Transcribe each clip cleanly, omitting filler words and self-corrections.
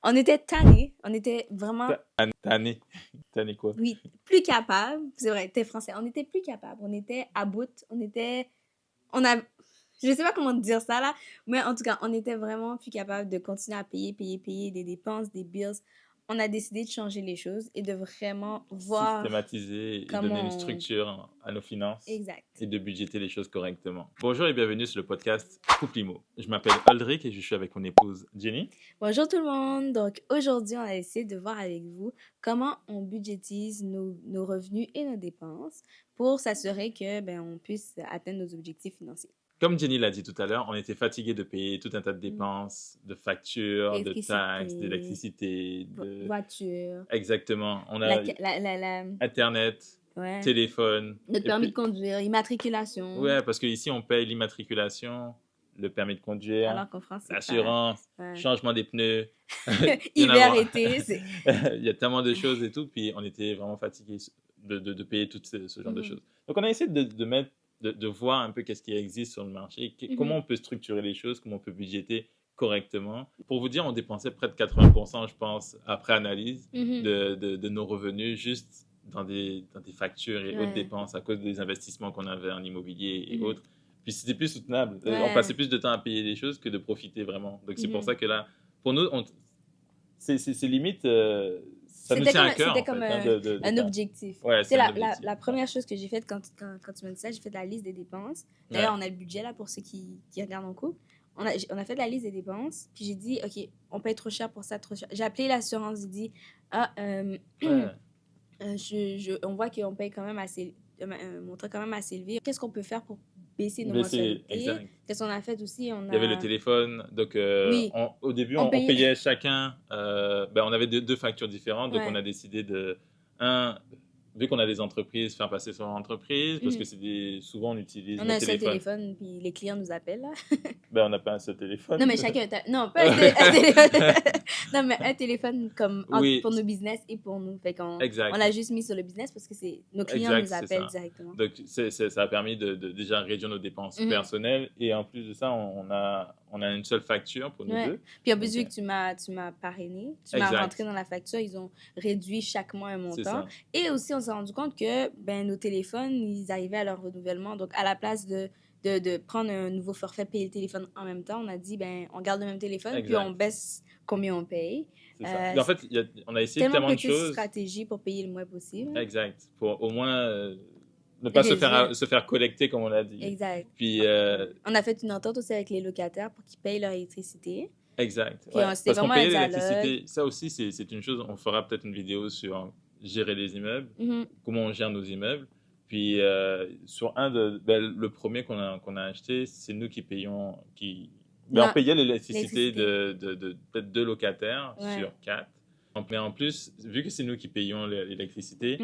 On était tannés. On était vraiment, Tanné. Tanné quoi? oui, plus capables. C'est vrai, t'es français. On était plus capables. On était à bout. On a, je sais pas comment dire ça là, mais en tout cas, on était vraiment plus capable de continuer à payer des dépenses, des bills. On a décidé de changer les choses et de vraiment voir Systématiser et donner une comment... structure à nos finances Exact. et de budgéter les choses correctement. Bonjour et bienvenue sur le podcast Couple Imo. Je m'appelle Aldric et je suis avec mon épouse Jenny. Bonjour tout le monde. Donc aujourd'hui, on a essayé de voir avec vous comment on budgétise nos revenus et nos dépenses pour s'assurer que on puisse atteindre nos objectifs financiers. Comme Jenny l'a dit tout à l'heure, on était fatigué de payer tout un tas de dépenses, de factures, de taxes, d'électricité, de... voiture, Exactement. On a Internet, ouais, téléphone. notre permis de conduire, immatriculation. Ouais, parce qu'ici, on paye l'immatriculation, le permis de conduire, Alors qu'en France, c'est l'assurance, ouais. changement des pneus. Hiver, été, c'est... Il y a tellement de choses et tout, puis on était vraiment fatigués de payer tout ce genre de choses. Donc, on a essayé de voir un peu qu'est-ce qui existe sur le marché, comment on peut structurer les choses, comment on peut budgéter correctement. Pour vous dire, on dépensait près de 80%, je pense, après analyse de nos revenus, juste dans des factures et autres dépenses à cause des investissements qu'on avait en immobilier et autres. Puis c'était plus soutenable. On passait plus de temps à payer les choses que de profiter vraiment. Donc c'est pour ça que là, pour nous, c'est limite... ça nous tient à cœur. C'était comme un objectif. Ouais, c'est la première chose que j'ai faite quand tu m'as dit ça, j'ai fait la liste des dépenses. D'ailleurs, on a le budget là pour ceux qui regardent en couple. On a fait la liste des dépenses, puis j'ai dit, OK, on paye trop cher pour ça, trop cher. J'ai appelé l'assurance, j'ai dit, on voit qu'on paye quand même assez, montant quand même assez élevé. Qu'est-ce qu'on peut faire pour baisser nos mensualités? Qu'est-ce qu'on a fait aussi? Il y avait le téléphone. Donc, au début, on payait chacun. On avait deux factures différentes. Donc, on a décidé vu qu'on a des entreprises, faire passer sur l'entreprise. Parce que souvent, on utilise on a un seul téléphone, puis les clients nous appellent. Là. On n'a pas un seul téléphone. Non, mais chacun... Non, pas un téléphone. Non, mais un téléphone comme pour nos business et pour nous. Fait qu'on on l'a juste mis sur le business parce que nos clients nous appellent directement. Donc, ça a permis de déjà réduire nos dépenses personnelles. Et en plus de ça, on a une seule facture pour nous deux. Puis en plus, vu que tu m'as parrainé, tu m'as rentré dans la facture, ils ont réduit chaque mois un montant. Et aussi, on s'est rendu compte que nos téléphones, ils arrivaient à leur renouvellement. Donc, à la place de prendre un nouveau forfait, payer le téléphone en même temps, on a dit, on garde le même téléphone, puis on baisse combien on paye. C'est ça. En fait, on a essayé tellement de choses. Stratégie pour payer le moins possible. Exact. Pour au moins ne pas se faire collecter, comme on l'a dit. Exact. Puis, on a fait une entente aussi avec les locataires pour qu'ils payent leur électricité. Exact. Puis parce qu'on paye l'électricité. Ça aussi, c'est une chose, on fera peut-être une vidéo sur gérer les immeubles, comment on gère nos immeubles. Puis, sur le premier qu'on a acheté, c'est nous qui payons... on payait l'électricité de peut-être 2 locataires sur 4. Mais en plus, vu que c'est nous qui payons l'électricité,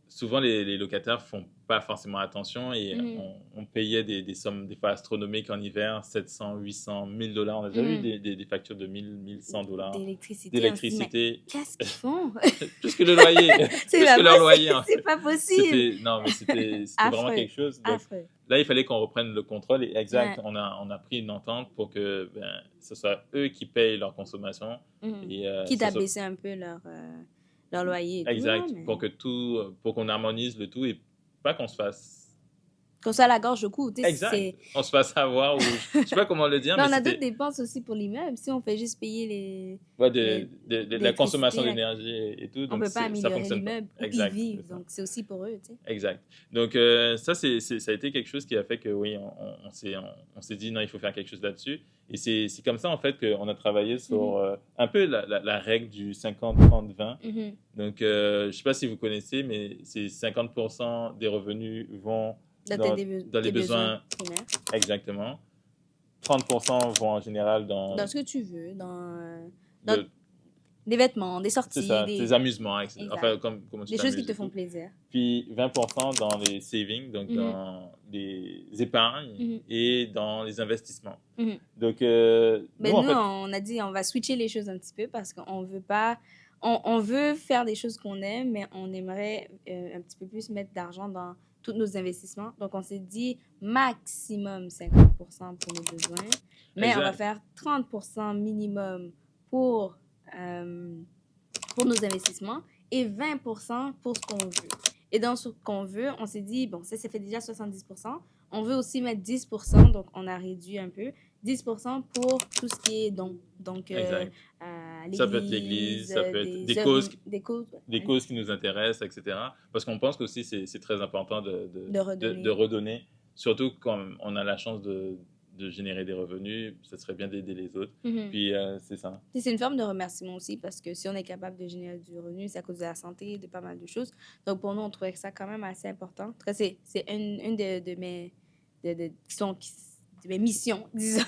souvent les locataires font pas forcément attention et on payait des sommes des fois astronomiques en hiver, 700, 800, $1,000. On a déjà eu des factures de $1,000, $1,100 d'électricité. Qu'est-ce qu'ils font? Plus que le loyer. C'est plus que leur loyer. C'est pas possible. Non, mais c'était vraiment quelque chose. Donc, là, il fallait qu'on reprenne le contrôle. Et on a pris une entente pour que ce soit eux qui payent leur consommation. Quitte à baisser un peu leur loyer. Exact. Pour qu'on harmonise le tout et pas qu'on se fasse... Qu'on soit à la gorge au cou. Exact. On se fasse avoir ou... Je sais pas comment le dire. Mais on a d'autres dépenses aussi pour l'immeuble. Si on fait juste payer la consommation d'énergie et tout. On ne peut pas améliorer l'immeuble où ils vivent. Donc, c'est aussi pour eux. Exact. Donc, ça a été quelque chose qui a fait que, oui, on s'est dit, non, il faut faire quelque chose là-dessus. Et c'est comme ça, en fait, qu'on a travaillé sur un peu la règle du 50-30-20. Donc, je ne sais pas si vous connaissez, mais c'est 50% des revenus vont dans les besoins primaires. Exactement. 30% vont en général dans ce que tu veux, dans des vêtements, des sorties. C'est ça, des amusements. Enfin, comme des choses qui te font plaisir. Puis 20% dans les savings, donc dans les épargnes et dans les investissements. Donc, nous, on a dit on va switcher les choses un petit peu parce qu'on veut pas... On veut faire des choses qu'on aime, mais on aimerait un petit peu plus mettre d'argent dans tous nos investissements. Donc, on s'est dit maximum 50% pour nos besoins, mais on va faire 30% minimum pour pour nos investissements et 20% pour ce qu'on veut. Et dans ce qu'on veut, on s'est dit, bon, ça fait déjà 70%. On veut aussi mettre 10%, donc on a réduit un peu. 10% pour tout ce qui est don. Donc, ça peut être l'église, ça peut être des causes qui nous intéressent, etc. Parce qu'on pense qu'aussi c'est très important de redonner. Surtout quand on a la chance de générer des revenus, ça serait bien d'aider les autres. Puis c'est ça. C'est une forme de remerciement aussi parce que si on est capable de générer du revenu, c'est à cause de la santé, de pas mal de choses. Donc pour nous, on trouvait que ça quand même assez important. En tout cas, c'est une de mes mes missions, disons,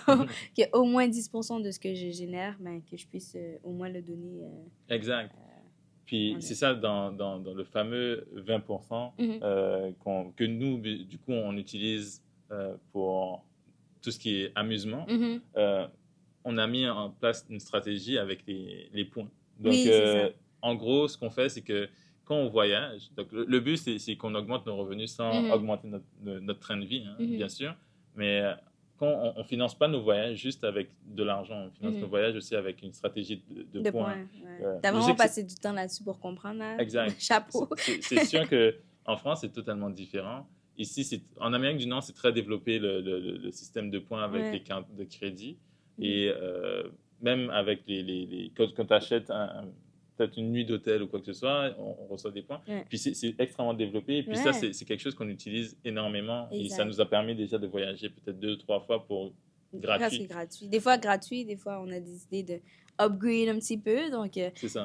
qu'au moins 10% de ce que je génère, ben, que je puisse au moins le donner. Exact. Puis c'est ça, dans le fameux 20% que nous, du coup, on utilise pour tout ce qui est amusement. On a mis en place une stratégie avec les points. Donc, en gros, ce qu'on fait, c'est que quand on voyage, donc le but, c'est qu'on augmente nos revenus sans augmenter notre train de vie, hein, bien sûr. Mais quand on ne finance pas nos voyages juste avec de l'argent, on finance nos voyages aussi avec une stratégie de points. Tu as vraiment passé du temps là-dessus pour comprendre. Là. Exact. Chapeau. C'est sûr qu'en France, c'est totalement différent. Ici, en Amérique du Nord, c'est très développé le système de points avec les cartes de crédit. Et même avec quand tu achètes peut-être une nuit d'hôtel ou quoi que ce soit, on reçoit des points. Puis c'est extrêmement développé. Et puis ça, c'est quelque chose qu'on utilise énormément. Exact. Et ça nous a permis déjà de voyager peut-être 2-3 fois pour gratuit. Presque gratuit. Des fois gratuit, des fois on a décidé de upgrade un petit peu. Donc, c'est ça.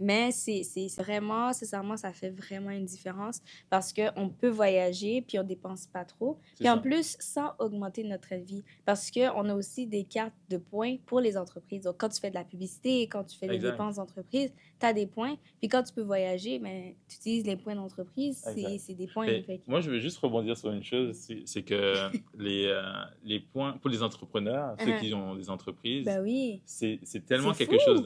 Mais c'est vraiment, sincèrement, ça fait vraiment une différence parce qu'on peut voyager puis on dépense pas trop. Puis en plus, sans augmenter notre train de vie. Parce qu'on a aussi des cartes de points pour les entreprises. Donc, quand tu fais de la publicité, quand tu fais des dépenses d'entreprise, tu as des points. Puis quand tu peux voyager, ben, tu utilises les points d'entreprise. C'est des points. Moi, je veux juste rebondir sur une chose. C'est que les points pour les entrepreneurs, ceux qui ont des entreprises, ben oui. c'est tellement quelque chose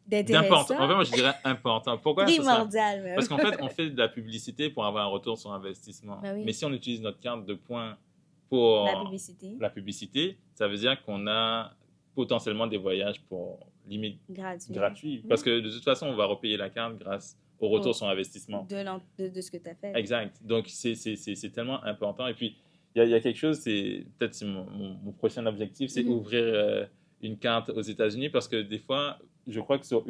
d'important. En fait, moi, je dirais important. Pourquoi? Primordial. Parce qu'en fait, on fait de la publicité pour avoir un retour sur investissement. Mais si on utilise notre carte de points pour la publicité, ça veut dire qu'on a potentiellement des voyages pour limite gratuits. Parce que de toute façon, on va repayer la carte grâce au retour sur investissement. De ce que tu as fait. Exact. Donc, c'est tellement important. Et puis, il y a quelque chose, peut-être c'est mon prochain objectif, c'est ouvrir une carte aux États-Unis parce que des fois, je crois que sur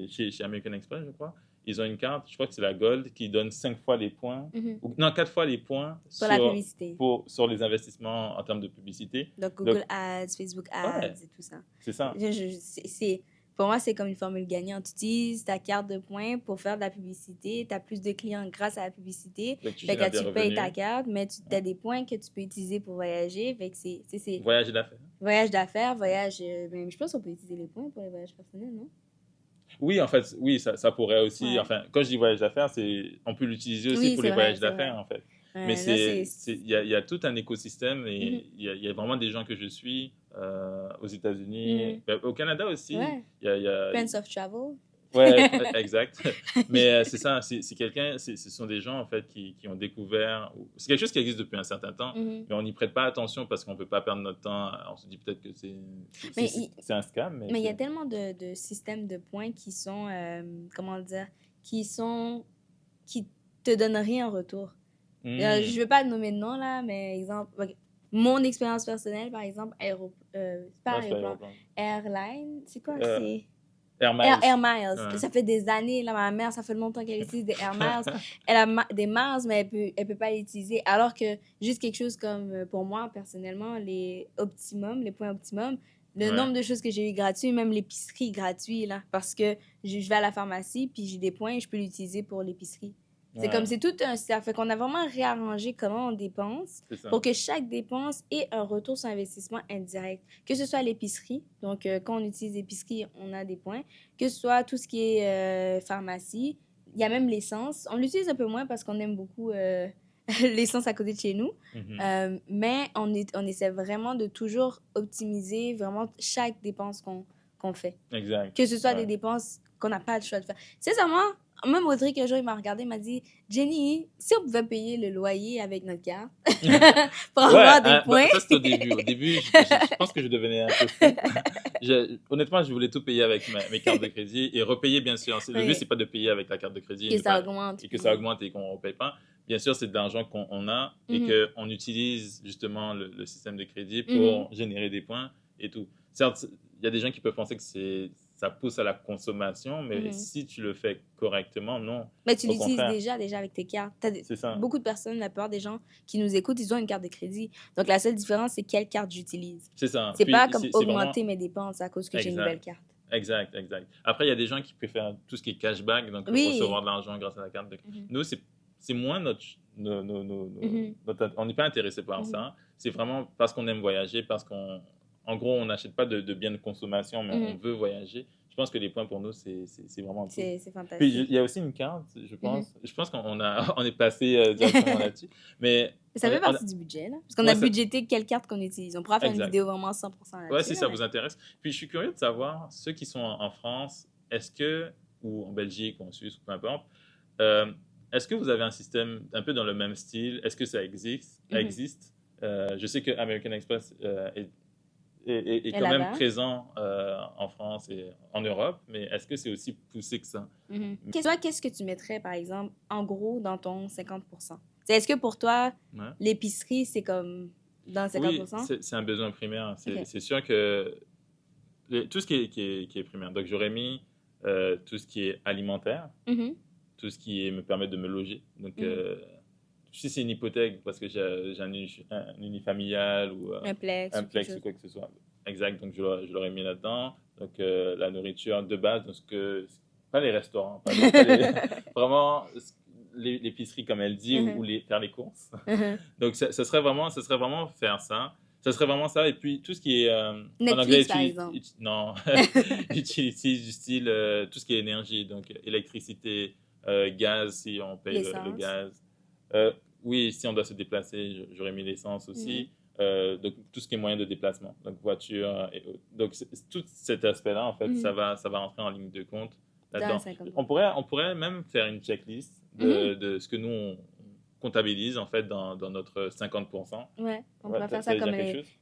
chez American Express, je crois, ils ont une carte, je crois que c'est la Gold, qui donne 5 fois les points, non, 4 fois les points la publicité. Sur les investissements en termes de publicité. Donc, Google Ads, Facebook Ads et tout ça. C'est ça. Pour moi, c'est comme une formule gagnante. Tu utilises ta carte de points pour faire de la publicité. Tu as plus de clients grâce à la publicité. Tu payes ta carte, mais tu as des points que tu peux utiliser pour voyager. Voyage d'affaires. Voyage d'affaires, même, je pense qu'on peut utiliser les points pour les voyages personnels, non? Oui, en fait, oui, ça pourrait aussi. Enfin, quand je dis voyage d'affaires, on peut l'utiliser aussi pour les voyages d'affaires, en fait. Mais il y a tout un écosystème et il y a vraiment des gens que je suis aux États-Unis, au Canada aussi. Il y a Prince of Travel. Ouais, exact. Mais c'est ça, ce sont des gens en fait qui ont découvert. C'est quelque chose qui existe depuis un certain temps, mais on n'y prête pas attention parce qu'on ne peut pas perdre notre temps. On se dit peut-être que c'est un scam. Mais il y a tellement de systèmes de points qui sont, comment dire, qui te donnent rien en retour. Je ne veux pas nommer de nom là, mais exemple, mon expérience personnelle, par exemple, Airline, c'est quoi? C'est Air Miles. Air Miles. Ouais. Ça fait des années, là, ma mère, ça fait longtemps qu'elle utilise des Air Miles. Elle a des miles, mais elle peut pas les utiliser. Alors que juste quelque chose comme, pour moi, personnellement, les points optimum, le nombre de choses que j'ai eu gratuits, même l'épicerie gratuite, là, parce que je vais à la pharmacie, puis j'ai des points et je peux l'utiliser pour l'épicerie. C'est comme, c'est tout ça fait qu'on a vraiment réarrangé comment on dépense pour que chaque dépense ait un retour sur investissement indirect. Que ce soit l'épicerie, donc quand on utilise l'épicerie, on a des points. Que ce soit tout ce qui est pharmacie, il y a même l'essence. On l'utilise un peu moins parce qu'on aime beaucoup l'essence à côté de chez nous. Mais on essaie vraiment de toujours optimiser vraiment chaque dépense qu'on fait. Exact. Que ce soit des dépenses qu'on n'a pas le choix de faire. Sincèrement, même Audrey, un jour, il m'a regardé, il m'a dit « Jenny, si on pouvait payer le loyer avec notre carte pour avoir des points... » Ça, c'était au début. Au début, je pense que je devenais un peu fou. honnêtement, je voulais tout payer avec mes cartes de crédit et repayer, bien sûr. Le but, c'est pas de payer avec la carte de crédit que ça augmente. Et que ça augmente et qu'on ne paye pas. Bien sûr, c'est de l'argent qu'on a et qu'on utilise justement le système de crédit pour générer des points et tout. Certes, il y a des gens qui peuvent penser que ça pousse à la consommation, mais si tu le fais correctement, non. Mais tu l'utilises déjà avec tes cartes. C'est ça. Beaucoup de personnes, la plupart des gens qui nous écoutent, ils ont une carte de crédit. Donc, la seule différence, c'est quelle carte j'utilise. C'est ça. C'est pas comme augmenter mes dépenses à cause que j'ai une nouvelle carte. Exact. Après, il y a des gens qui préfèrent tout ce qui est cashback, donc recevoir de l'argent grâce à la carte. Nous, c'est moins on n'est pas intéressé par ça. C'est vraiment parce qu'on aime voyager, parce qu'en gros, on n'achète pas de biens de consommation, mais on veut voyager. Je pense que les points pour nous, c'est vraiment cool. C'est fantastique. Puis il y a aussi une carte, je pense. Je pense on est passé directement là-dessus. Mais ça fait partie du budget, là. Parce qu'on a budgété quelle carte qu'on utilise. On pourra faire une vidéo vraiment 100% là-dessus. Ouais, si ça vous intéresse. Puis je suis curieux de savoir, ceux qui sont en France, ou en Belgique, ou en Suisse, ou peu importe, est-ce que vous avez un système un peu dans le même style? Est-ce que ça existe? Je sais que American Express est quand même présent en France et en Europe, mais est-ce que c'est aussi poussé que ça? Toi, qu'est-ce que tu mettrais, par exemple, en gros, dans ton 50%? Est-ce que pour toi, l'épicerie, c'est comme dans le 50%? Oui, c'est un besoin primaire. C'est sûr que tout ce qui est primaire. Donc, j'aurais mis tout ce qui est alimentaire, tout ce qui me permet de me loger. Donc, si c'est une hypothèque, parce que j'ai un unifamilial ou un plex ou quoi que ce soit. Exact, donc je l'aurais mis là-dedans. Donc, la nourriture de base, donc pas les restaurants, vraiment l'épicerie, comme elle dit, ou faire les courses. Donc, ça serait vraiment faire ça. Ça serait vraiment ça. Et puis, tout ce qui est... Netflix, en anglais, par exemple. Non, utilities du style tout ce qui est énergie, donc électricité, gaz, si on paye le gaz. Oui, si on doit se déplacer, j'aurais mis l'essence aussi. Donc, tout ce qui est moyen de déplacement, donc voiture. Donc, tout cet aspect-là, en fait, ça va rentrer en ligne de compte là-dedans. On pourrait même faire une checklist de ce que nous, on comptabilise, en fait, dans notre 50%. Ouais, on pourrait faire ça comme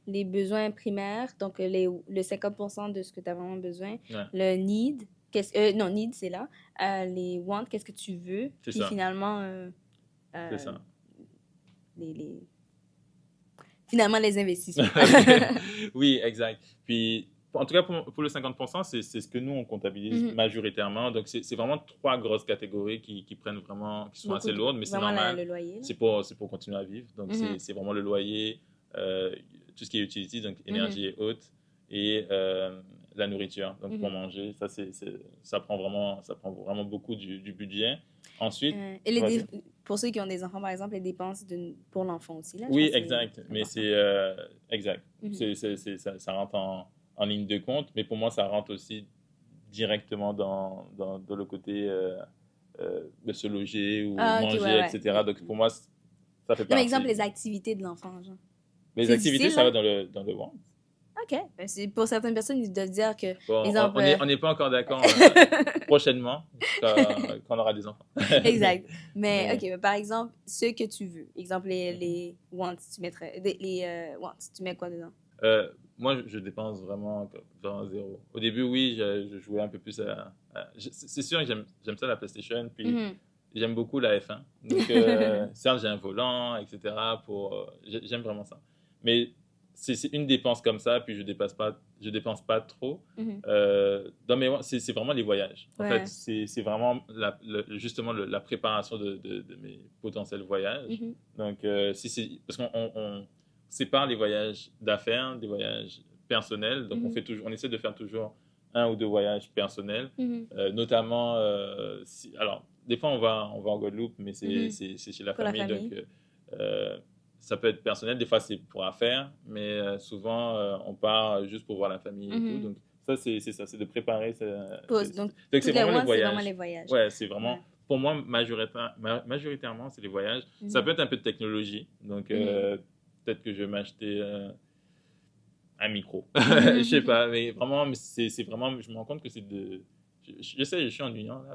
les besoins primaires, donc le 50% de ce que tu as vraiment besoin. Le need, non, need, c'est là. Les want, qu'est-ce que tu veux. Puis finalement... c'est ça. Finalement, les investissements. Oui, exact. Puis, en tout cas, pour le 50%, c'est ce que nous, on comptabilise majoritairement. Donc, c'est vraiment 3 grosses catégories qui prennent vraiment, qui sont assez lourdes, mais c'est normal. Le loyer. C'est pour continuer à vivre. Donc, c'est vraiment le loyer, tout ce qui est utility, donc énergie et haute, et la nourriture. Donc, pour manger, ça prend vraiment beaucoup du budget. Ensuite, pour ceux qui ont des enfants, par exemple, les dépenses pour l'enfant aussi. Là, oui, exact. Mais c'est exact. Ça rentre en ligne de compte, mais pour moi, ça rentre aussi directement dans le côté de se loger ou manger, etc. Donc, pour moi, ça fait partie. Par exemple, les activités de l'enfant, genre. Les activités, ça va dans le want. OK. Pour certaines personnes, ils doivent dire que... Bon, exemple, on n'est pas encore d'accord prochainement, quand on aura des enfants. Exact. Mais OK, mais par exemple, ce que tu veux. Exemple, les wants, tu mettrais... Les wants, tu mets quoi dedans? Moi, je dépense vraiment zéro. Au début, oui, je jouais un peu plus c'est sûr que j'aime ça, la PlayStation, puis j'aime beaucoup la F1. Donc, certes, j'ai un volant, etc. J'aime vraiment ça. Mais... c'est une dépense comme ça, puis je dépense pas trop. Dans c'est vraiment les voyages. En fait, c'est vraiment justement la préparation de mes potentiels voyages. Donc, parce qu'on sépare les voyages d'affaires des voyages personnels. Donc, on essaie de faire toujours 1 ou 2 voyages personnels. Notamment, alors, des fois, on va en Guadeloupe, mais c'est chez la famille. Donc, ça peut être personnel, des fois c'est pour affaires, mais souvent on part juste pour voir la famille et tout. Donc ça, c'est ça, c'est de préparer. Donc c'est vraiment le voyage. C'est vraiment les voyages. Ouais, c'est vraiment, pour moi, majoritairement, c'est les voyages. Ça peut être un peu de technologie. Donc peut-être que je vais m'acheter un micro. Je sais pas, mais vraiment, c'est vraiment, je me rends compte que c'est Je sais, je suis ennuyant. Là.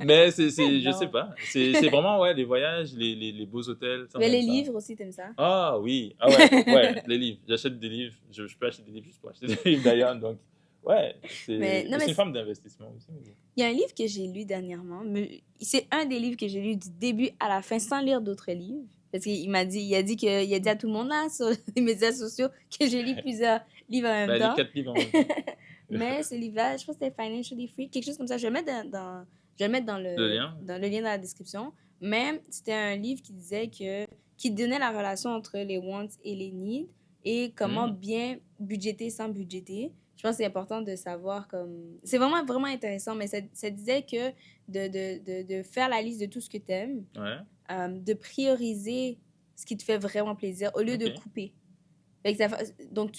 Mais je sais pas. C'est vraiment, ouais, les voyages, les beaux hôtels. Mais les livres aussi, t'aimes ça? Ah oui. Ah ouais, les livres. J'achète des livres. Je peux acheter des livres juste pour acheter des livres d'ailleurs. Donc, ouais, c'est une forme d'investissement aussi. Il y a un livre que j'ai lu dernièrement. C'est un des livres que j'ai lu du début à la fin sans lire d'autres livres. Parce qu'il a dit à tout le monde là, sur les médias sociaux que j'ai lu plusieurs livres en même temps. 4 livres en même temps. Mais ce livre-là, je pense que c'était Financially Free, quelque chose comme ça. Je vais le mettre dans le lien dans la description. Mais c'était un livre qui donnait la relation entre les wants et les needs et comment bien budgéter sans budgéter. Je pense que c'est important de savoir comme... C'est vraiment, vraiment intéressant, mais ça disait que de faire la liste de tout ce que tu aimes, de prioriser ce qui te fait vraiment plaisir au lieu de couper. Donc,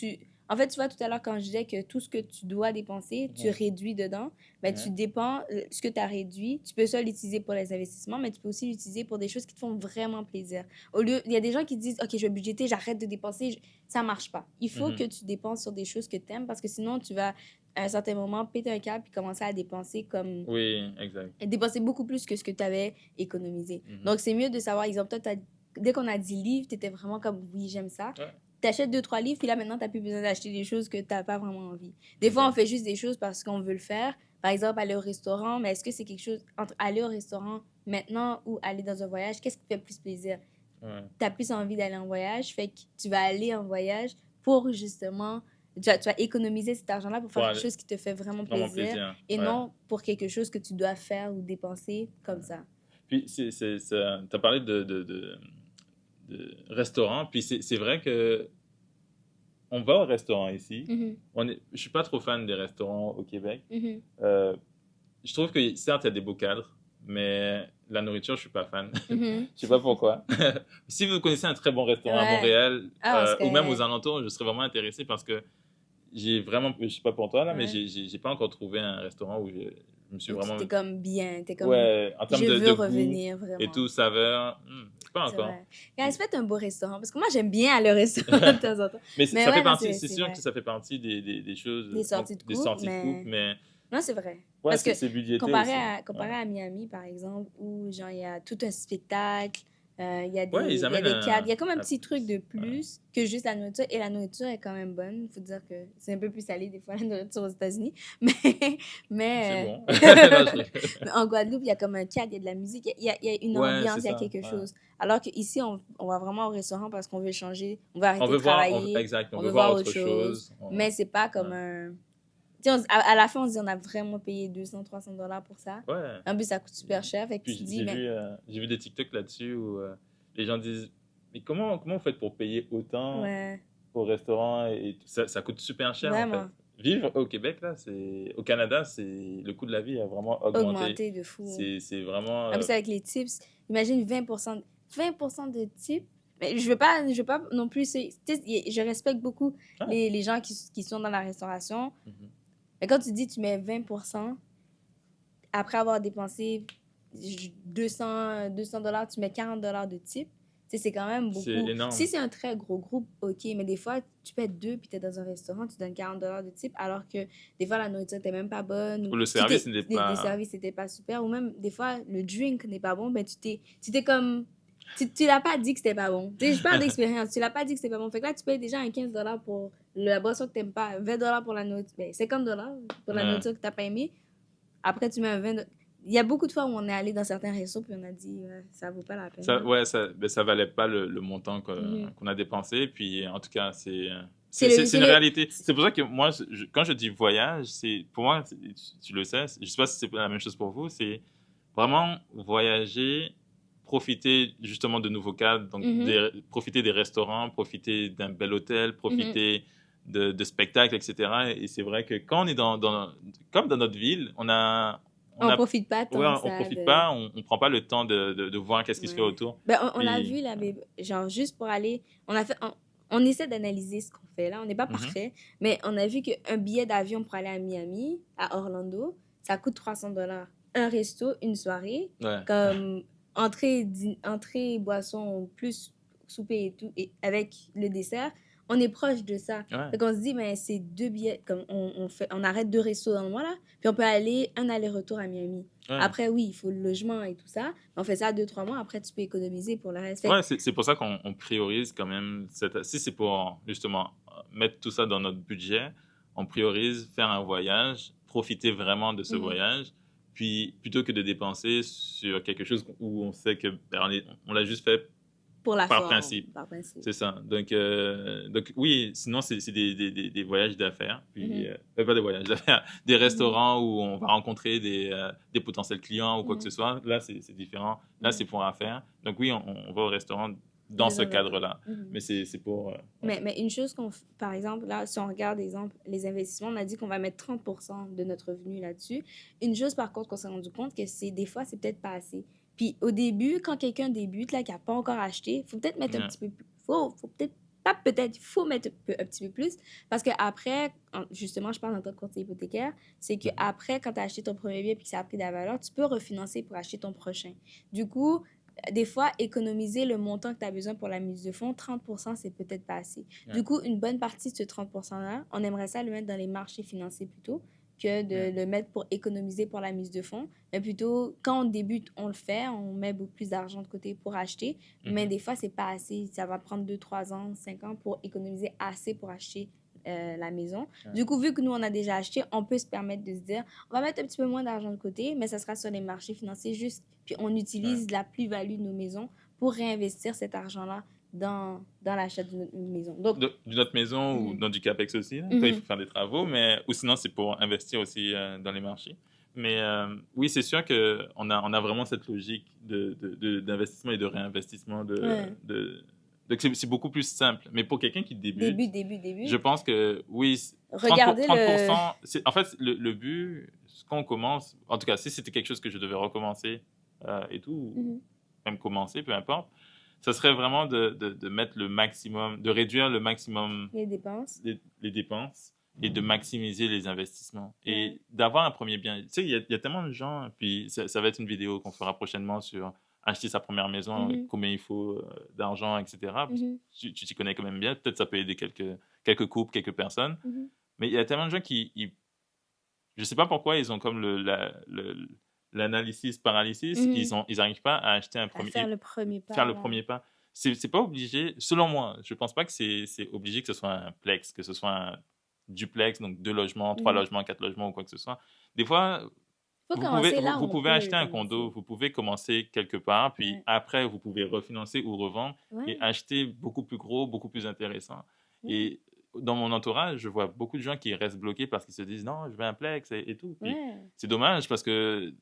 en fait, tu vois, tout à l'heure, quand je disais que tout ce que tu dois dépenser, tu réduis dedans, ben, tu dépends, ce que tu as réduit, tu peux ça l'utiliser pour les investissements, mais tu peux aussi l'utiliser pour des choses qui te font vraiment plaisir. Il y a des gens qui disent, OK, je vais budgéter, j'arrête de dépenser, ça marche pas. Il faut que tu dépenses sur des choses que tu aimes parce que sinon, tu vas, à un certain moment, péter un câble et commencer à dépenser comme... Oui, exact. Et dépenser beaucoup plus que ce que tu avais économisé. Donc, c'est mieux de savoir, exemple, toi, dès qu'on a dit livre, tu étais vraiment comme, oui, j'aime ça. T'achètes 2-3 livres, puis là, maintenant, t'as plus besoin d'acheter des choses que t'as pas vraiment envie. Des fois, on fait juste des choses parce qu'on veut le faire. Par exemple, aller au restaurant, mais est-ce que c'est quelque chose entre aller au restaurant maintenant ou aller dans un voyage? Qu'est-ce qui te fait plus plaisir? T'as plus envie d'aller en voyage, fait que tu vas aller en voyage pour justement... Tu vas économiser cet argent-là pour faire quelque chose qui te fait vraiment plaisir et non pour quelque chose que tu dois faire ou dépenser comme ça. Puis, t'as parlé de restaurant, puis c'est vrai que on va au restaurant ici. Je suis pas trop fan des restaurants au Québec. Je trouve que certes, il y a des beaux cadres, mais la nourriture, je suis pas fan. Je sais pas pourquoi. Si vous connaissez un très bon restaurant à Montréal ou même aux alentours, je serais vraiment intéressé parce que j'ai vraiment, je sais pas pour toi là, mais j'ai pas encore trouvé un restaurant où je me suis vraiment... T'es comme bien, t'es comme... en termes de revenir, goût vraiment. Et tout, saveur, pas encore. Guys, faites un beau restaurant, parce que moi, j'aime bien aller au restaurant de temps en temps. Mais ça fait partie, c'est sûr que ça fait partie des choses... Des sorties de couple, mais... Non, c'est vrai. Ouais, parce que c'est budgété comparé à Miami, par exemple, où genre il y a tout un spectacle, il y a des cadres, il y a comme un petit truc de plus que juste la nourriture. Et la nourriture est quand même bonne. Il faut dire que c'est un peu plus salé des fois, la nourriture aux États-Unis. Mais c'est bon. En Guadeloupe, il y a comme un cadre, il y a de la musique, il y a une ambiance, il y a quelque chose. Alors qu'ici, on va vraiment au restaurant parce qu'on veut changer, on veut arrêter de travailler. On veut voir autre chose. Mais c'est pas comme un... à la fin, on se dit on a vraiment payé $200-300 pour ça. En plus, ça coûte super cher. Fait que j'ai vu des TikTok là-dessus où les gens disent mais comment vous faites pour payer autant au restaurant et ça coûte super cher en fait. Vivre au Québec, là, au Canada, le coût de la vie a vraiment augmenté. De fou. C'est vraiment... En plus, avec les tips, imagine 20% de tips. Mais je veux pas non plus... Je respecte beaucoup les gens qui sont dans la restauration. Mais quand tu dis tu mets 20%, après avoir dépensé $200, tu mets $40 de tip, c'est quand même beaucoup. C'est énorme. Si c'est un très gros groupe, OK, mais des fois, tu paies 2 puis tu es dans un restaurant, tu donnes $40 de tip, alors que des fois, la nourriture n'était même pas bonne. Ou le service n'était pas... Les services n'étaient pas super. Ou même, des fois, le drink n'est pas bon, ben tu t'es comme... Tu l'as pas dit que c'était pas bon. Je parle d'expérience. Tu l'as pas dit que c'était pas bon. Fait que là, tu payes déjà un $15 pour la boisson que t'aimes pas, $20 pour la nourriture, ben, $50 pour la nourriture que t'as pas aimé. Après, tu mets un $20. Il y a beaucoup de fois où on est allé dans certains restos puis on a dit ça vaut pas la peine. Ça valait pas le montant qu'on a dépensé. Puis en tout cas, c'est une réalité. C'est pour ça que moi, quand je dis voyage, pour moi, tu le sais, je sais pas si c'est la même chose pour vous, c'est vraiment voyager, profiter justement de nouveaux cadres, donc profiter des restaurants, profiter d'un bel hôtel, profiter de spectacles, etc. Et c'est vrai que quand on est comme dans notre ville, on profite pas tant on profite pas, on prend pas le temps de voir qu'est-ce qui se fait autour. Ben, on a vu là, genre juste pour aller, on essaie d'analyser ce qu'on fait là, on n'est pas parfait, mais on a vu qu'un billet d'avion pour aller à Miami, à Orlando, ça coûte $300. Un resto, une soirée, comme entrée, boisson, plus souper et tout, et avec le dessert, on est proche de ça. Ouais. Donc, on se dit, mais c'est 2 billets, comme on arrête 2 restos dans le mois, là, puis on peut aller un aller-retour à Miami. Ouais. Après, oui, il faut le logement et tout ça. On fait ça 2-3 mois, après, tu peux économiser pour le reste. Ouais, c'est pour ça qu'on priorise quand même. Si c'est pour, justement, mettre tout ça dans notre budget, on priorise faire un voyage, profiter vraiment de ce voyage, puis plutôt que de dépenser sur quelque chose où on sait que on l'a juste fait pour la par forme, principe. par principe. C'est ça. Donc oui, sinon, c'est des voyages d'affaires. Puis, pas des voyages d'affaires, des restaurants où on va rencontrer des potentiels clients ou quoi que ce soit. Là, c'est différent. Là, c'est pour affaires. Donc oui, on va au restaurant dans ce cadre-là. Mais c'est pour... Mais une chose par exemple, là, si on regarde, exemple, les investissements, on a dit qu'on va mettre 30% de notre revenu là-dessus. Une chose, par contre, qu'on s'est rendu compte que des fois, c'est peut-être pas assez. Puis au début, quand quelqu'un débute, là, qui n'a pas encore acheté, il faut peut-être mettre un petit peu plus. Faut peut-être pas peut-être, il faut mettre un petit peu plus. Parce qu'après, justement, je parle en tant que courtier hypothécaire, c'est qu'après, quand tu as acheté ton premier bien et que ça a pris de la valeur, tu peux refinancer pour acheter ton prochain. Du coup, des fois, économiser le montant que tu as besoin pour la mise de fonds, 30%, c'est peut-être pas assez. Du coup, une bonne partie de ce 30%-là, on aimerait ça le mettre dans les marchés financiers plutôt que de le mettre pour économiser pour la mise de fonds. Mais plutôt, quand on débute, on le fait, on met beaucoup plus d'argent de côté pour acheter. Mais des fois, c'est pas assez. Ça va prendre 2, 3 ans, 5 ans pour économiser assez pour acheter la maison. Du coup, vu que nous, on a déjà acheté, on peut se permettre de se dire, on va mettre un petit peu moins d'argent de côté, mais ça sera sur les marchés financiers juste. Puis on utilise la plus-value de nos maisons pour réinvestir cet argent-là dans l'achat d'une maison. Donc, d'une autre maison ou dans du CAPEX aussi, là, quand il faut faire des travaux, ou sinon, c'est pour investir aussi dans les marchés. Mais oui, c'est sûr qu'on a vraiment cette logique d'investissement et de réinvestissement. Donc, c'est beaucoup plus simple. Mais pour quelqu'un qui débute, je pense que oui, 30%, en fait, le but, quand on commence, en tout cas, si c'était quelque chose que je devais recommencer et tout, même commencer, peu importe, ça serait vraiment de mettre le maximum, de réduire le maximum les dépenses, les dépenses et de maximiser les investissements. Et d'avoir un premier bien. Tu sais, il y a tellement de gens, puis ça va être une vidéo qu'on fera prochainement sur acheter sa première maison, combien il faut d'argent, etc. Tu t'y connais quand même bien. Peut-être ça peut aider quelques couples, quelques personnes. Mais il y a tellement de gens qui... Je ne sais pas pourquoi ils ont comme l'analysis paralysis, ils n'arrivent pas à acheter un premier... faire le premier pas. Faire le premier pas. C'est pas obligé, selon moi, je pense pas que c'est obligé que ce soit un plex, que ce soit un duplex, donc 2 logements, 3 logements, 4 logements ou quoi que ce soit. Des fois, vous pouvez acheter un condo, vous pouvez commencer quelque part, puis après, vous pouvez refinancer ou revendre et acheter beaucoup plus gros, beaucoup plus intéressant. Et dans mon entourage, je vois beaucoup de gens qui restent bloqués parce qu'ils se disent non, je veux un plex et tout. Puis c'est dommage parce que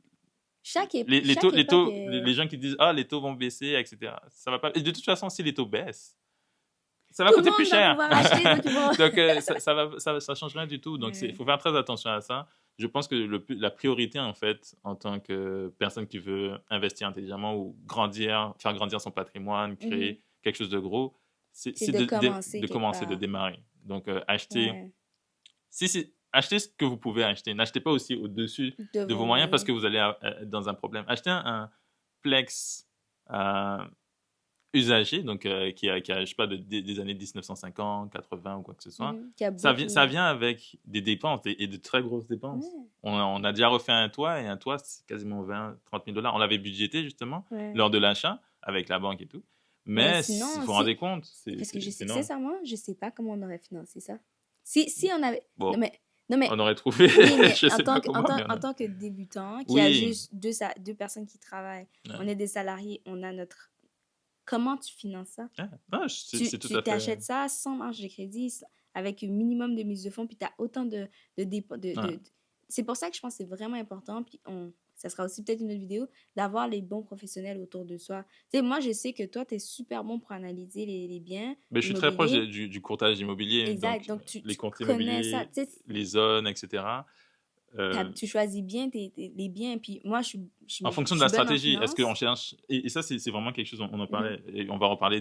les gens qui disent les taux vont baisser, etc. Ça va pas. Et de toute façon, si les taux baissent, ça va coûter plus cher. Donc ça change rien du tout. Donc il faut faire très attention à ça. Je pense que la priorité en fait, en tant que personne qui veut investir intelligemment ou faire grandir son patrimoine, créer quelque chose de gros, c'est de commencer, de démarrer. Donc acheter. Achetez ce que vous pouvez acheter. N'achetez pas aussi au-dessus de vos moyens parce que vous allez être dans un problème. Achetez un plex usagé, donc qui a je sais pas, des années 1950, 80 ou quoi que ce soit. Ça vient avec des dépenses et de très grosses dépenses. On a déjà refait un toit et un toit, c'est quasiment 20 30 000 $. On l'avait budgété justement lors de l'achat avec la banque et tout. Mais sinon, si vous vous rendez compte, parce que sincèrement, je sais pas comment on aurait financé ça. Si on avait... Bon. Non, mais, on aurait trouvé, je sais pas comment. En tant que débutant, qui a juste deux personnes qui travaillent, on est des salariés, on a notre... Comment tu finances ça? C'est tout à fait... Tu achètes ça sans marge de crédit, avec un minimum de mise de fonds, puis tu as autant de C'est pour ça que je pense que c'est vraiment important, puis ça sera aussi peut-être une autre vidéo, d'avoir les bons professionnels autour de soi. Tu sais, moi, je sais que toi, tu es super bon pour analyser les biens. Mais je suis très proche du courtage immobilier. Exact. Donc les comptes immobiliers, les zones, etc. Tu choisis bien les biens. Puis moi, je suis en fonction de la stratégie, est-ce qu'on cherche... Et ça, c'est vraiment quelque chose, on en parlait, et on va reparler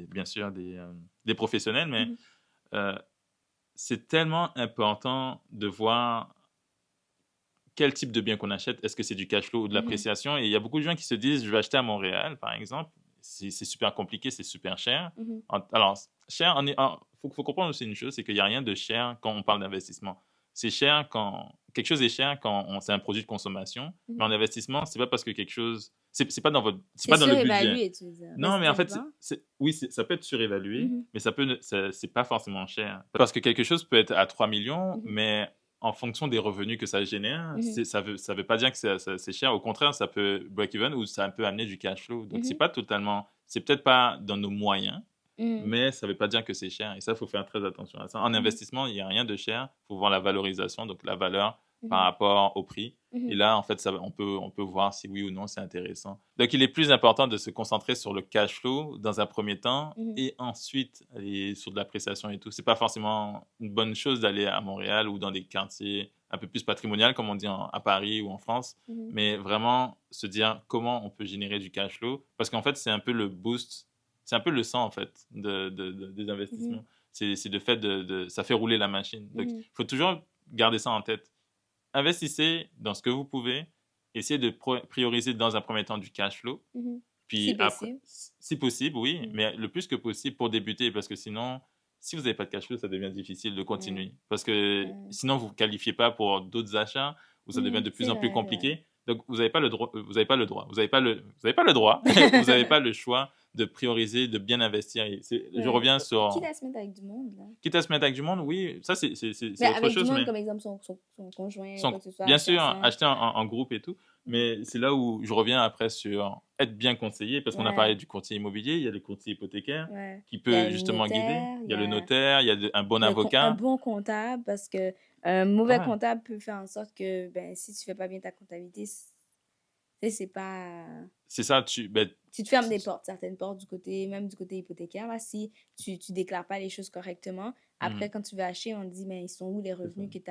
bien sûr des professionnels, mais c'est tellement important de voir quel type de bien qu'on achète. Est-ce que c'est du cash flow ou de l'appréciation? Et il y a beaucoup de gens qui se disent, je vais acheter à Montréal, par exemple. C'est super compliqué, c'est super cher. Alors, cher, faut comprendre aussi une chose, c'est qu'il n'y a rien de cher quand on parle d'investissement. C'est cher quelque chose est cher quand c'est un produit de consommation, mais en investissement, c'est pas parce que quelque chose, c'est pas dans le budget. Tu veux dire. Non, mais en fait, oui, ça peut être surévalué, mais c'est pas forcément cher. Parce que quelque chose peut être à 3 millions, mais en fonction des revenus que ça génère, ça veut pas dire que c'est cher. Au contraire, ça peut break-even ou ça peut amener du cash flow. Donc, c'est peut-être pas dans nos moyens, mais ça veut pas dire que c'est cher. Et ça, il faut faire très attention à ça. En investissement, il n'y a rien de cher. Il faut voir la valorisation, donc la valeur par rapport au prix. Et là, en fait, on peut voir si oui ou non c'est intéressant. Donc, il est plus important de se concentrer sur le cash flow dans un premier temps et ensuite aller sur de l'appréciation et tout. C'est pas forcément une bonne chose d'aller à Montréal ou dans des quartiers un peu plus patrimonial, comme on dit à Paris ou en France, mais vraiment se dire comment on peut générer du cash flow. Parce qu'en fait, c'est un peu le boost, c'est un peu le sang, en fait, des investissements. C'est le fait ça fait rouler la machine. Donc, il faut toujours garder ça en tête. Investissez dans ce que vous pouvez. Essayez de prioriser dans un premier temps du cash flow. Puis si possible, oui, mais le plus que possible pour débuter, parce que sinon, si vous n'avez pas de cash flow, ça devient difficile de continuer. Parce que sinon, vous ne qualifiez pas pour d'autres achats, ou ça devient de plus en plus compliqué. Donc, vous n'avez pas le droit. Vous n'avez pas le droit. Vous n'avez pas le choix de prioriser, de bien investir. Je reviens sur... Quitte à se mettre avec du monde, là. Quitte à se mettre avec du monde, oui. Ça, c'est autre avec chose. Du monde, comme exemple, son conjoint, quoi que ce soit. Bien sûr, acheter en groupe et tout. Mais c'est là où je reviens après sur être bien conseillé, parce qu'on a parlé du courtier immobilier, il y a le courtier hypothécaire qui peut justement guider. Il y a le notaire, il y a un bon avocat. Un bon comptable, parce que un mauvais comptable peut faire en sorte que si tu ne fais pas bien ta comptabilité, c'est pas... C'est ça, tu te fermes des portes, certaines portes même du côté hypothécaire. Là, si tu déclares pas les choses correctement, après, quand tu vas acheter, on te dit, mais ils sont où les revenus que tu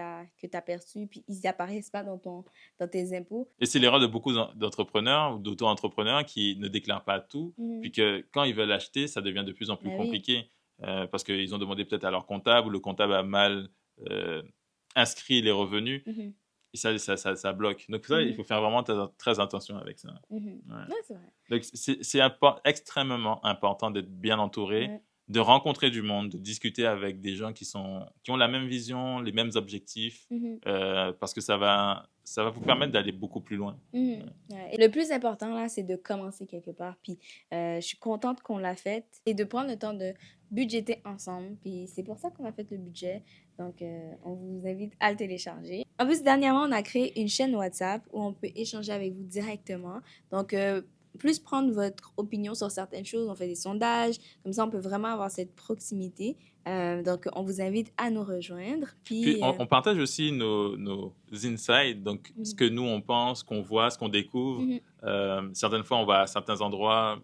as perçus, puis ils apparaissent pas dans tes impôts. Et c'est l'erreur de beaucoup d'entrepreneurs ou d'auto-entrepreneurs qui ne déclarent pas tout, puis que quand ils veulent acheter, ça devient de plus en plus compliqué, parce qu'ils ont demandé peut-être à leur comptable, ou le comptable a mal inscrit les revenus. Et ça bloque. Donc, ça, il faut faire vraiment très attention avec ça. C'est vrai. Donc, c'est extrêmement important d'être bien entouré, de rencontrer du monde, de discuter avec des gens qui ont la même vision, les mêmes objectifs, parce que ça va vous permettre d'aller beaucoup plus loin. Et le plus important, là, c'est de commencer quelque part. Puis, je suis contente qu'on l'a fait et de prendre le temps de budgéter ensemble. Puis, c'est pour ça qu'on a fait le budget. Donc, on vous invite à le télécharger. En plus, dernièrement, on a créé une chaîne WhatsApp où on peut échanger avec vous directement. Donc, plus prendre votre opinion sur certaines choses. On fait des sondages. Comme ça, on peut vraiment avoir cette proximité. Donc, on vous invite à nous rejoindre. Puis on partage aussi nos insights, donc ce que nous, on pense, ce qu'on voit, ce qu'on découvre. Certaines fois, on va à certains endroits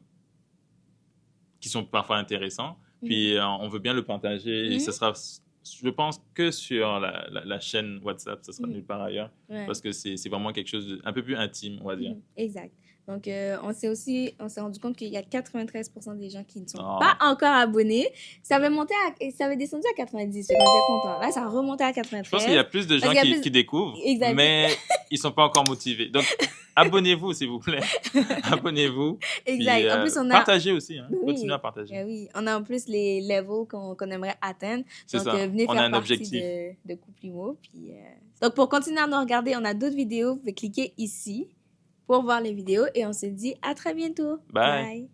qui sont parfois intéressants. Puis, on veut bien le partager. Et ce sera, je pense, que sur la chaîne WhatsApp. Ce sera nulle part ailleurs. Parce que c'est vraiment quelque chose d'un peu plus intime, on va dire. Exact. Donc, on s'est rendu compte qu'il y a 93% des gens qui ne sont pas encore abonnés. Ça avait descendu à 90, on était content. Là, ça a remonté à 93. Je pense qu'il y a plus de gens qui découvrent, mais ils ne sont pas encore motivés. Donc, abonnez-vous, s'il vous plaît. Abonnez-vous. Exact. Puis, en plus, partagez aussi. Continuez à partager. Oui, on a en plus les levels qu'on aimerait atteindre. Donc, venez faire partie de Couple Imo. Puis, donc, pour continuer à nous regarder, on a d'autres vidéos. Vous pouvez cliquer ici pour voir les vidéos et on se dit à très bientôt. Bye.